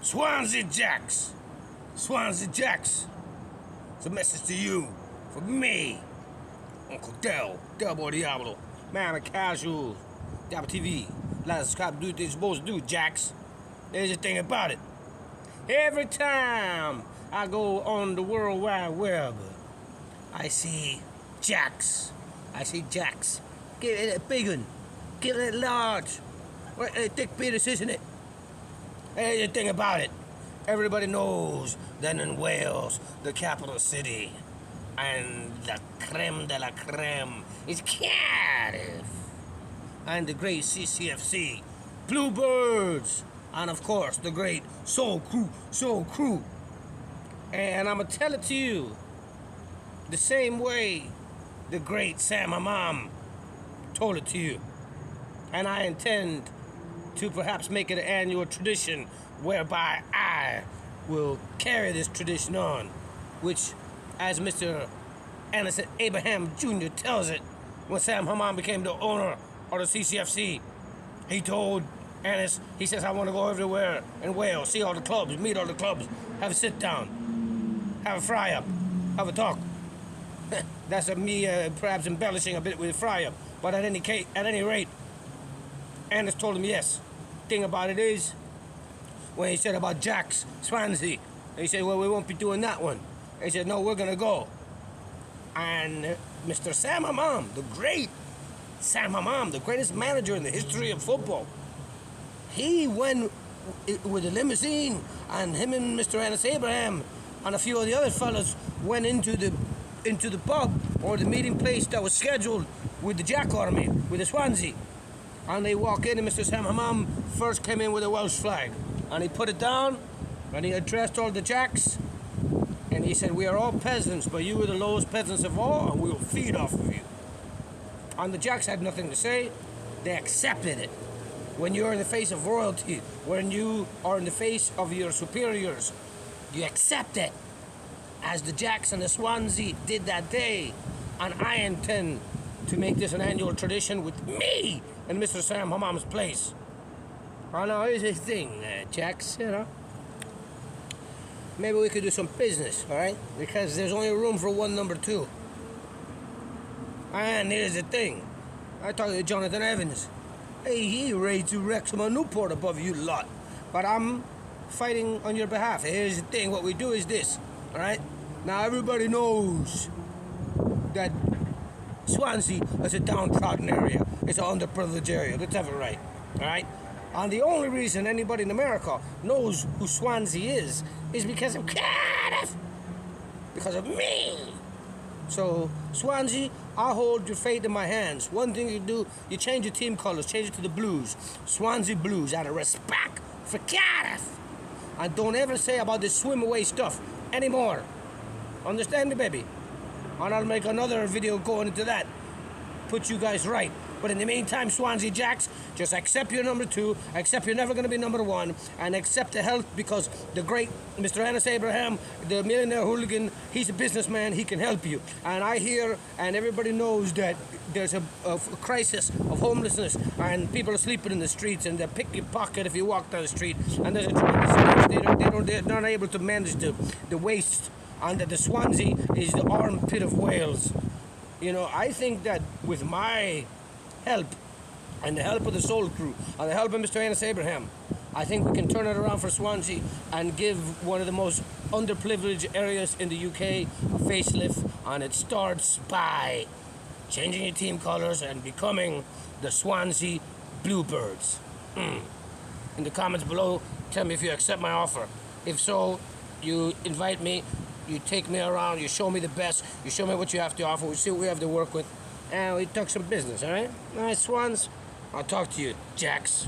Swansea Jacks! Swansea Jacks! It's a message to you from me, Uncle Boy Diablo, man of casual, Diablo TV. Like, subscribe, do what you're supposed to do, Jacks. There's the thing about it. Every time I go on the World Wide Web, I see Jacks. Get it big one. Get it large. Thick Peters, isn't it? Here's the thing about it. Everybody knows that in Wales, the capital city, and the creme de la creme is Cardiff. And the great CCFC, Bluebirds, and of course the great Soul Crew. And I'm gonna tell it to you the same way the great Sam Hammam told it to you. And I intend to perhaps make it an annual tradition whereby I will carry this tradition on, which, as Mr. Anderson Abraham Jr. tells it, when Sam Hammam became the owner of the CCFC, he told Ennis, he says, I want to go everywhere in Wales, see all the clubs, meet all the clubs, have a sit down, have a fry up, have a talk. That's me perhaps embellishing a bit with fry up, but at any rate, Ennis told him yes. Thing about it is, when he said about Jack's Swansea, he said, well, we won't be doing that one. He said, no, we're gonna go. And Mr. Sam Hammam, the great Sam Hammam, the greatest manager in the history of football, he went with a limousine, and him and Mr. Ennis Abraham and a few of the other fellas went into the pub or the meeting place that was scheduled with the Jack Army, with the Swansea. And they walk in, and Mr. Sam Hammam first came in with a Welsh flag, and he put it down, and he addressed all the Jacks, and he said, we are all peasants, but you are the lowest peasants of all, and we will feed off of you. And the Jacks had nothing to say. They accepted it. When you're in the face of royalty, when you are in the face of your superiors, you accept it, as the Jacks and the Swansea did that day. And I intend to make this an annual tradition with me in Mr. Sam Hammam's place. I know, here's the thing, Jacks, you know. Maybe we could do some business, all right? Because there's only room for one number 2. And here's the thing. I talked to Jonathan Evans. Hey, he raised to Wrexham and Newport above you lot. But I'm fighting on your behalf. Here's the thing. What we do is this, all right? Now, everybody knows that Swansea is a downtrodden area. It's an underprivileged area. Let's have it right, all right? And the only reason anybody in America knows who Swansea is because of Cardiff. Because of me. So, Swansea, I hold your fate in my hands. One thing you do, you change your team colors, change it to the blues. Swansea Blues, out of respect for Cardiff. And don't ever say about this swim away stuff anymore. Understand me, baby? And I'll make another video going into that. Put you guys right. But in the meantime, Swansea Jacks, just accept your number 2, accept you're never going to be number 1, and accept the help, because the great Mr. Ennis Abraham, the millionaire hooligan, he's a businessman, he can help you. And I hear, and everybody knows, that there's a crisis of homelessness, and people are sleeping in the streets, and they pick your pocket if you walk down the street, and there's a tremendous, they're not able to manage the waste, and that the Swansea is the armpit of Wales. You know, I think that with my help, and the help of the Soul Crew, and the help of Mr. Ennis Abraham, I think we can turn it around for Swansea and give one of the most underprivileged areas in the UK a facelift, and it starts by changing your team colours and becoming the Swansea Bluebirds. In the comments below, tell me if you accept my offer. If so, you invite me, you take me around, you show me the best, you show me what you have to offer, we see what we have to work with, and we talk some business, all right? All right, Swans, I'll talk to you, Jacks.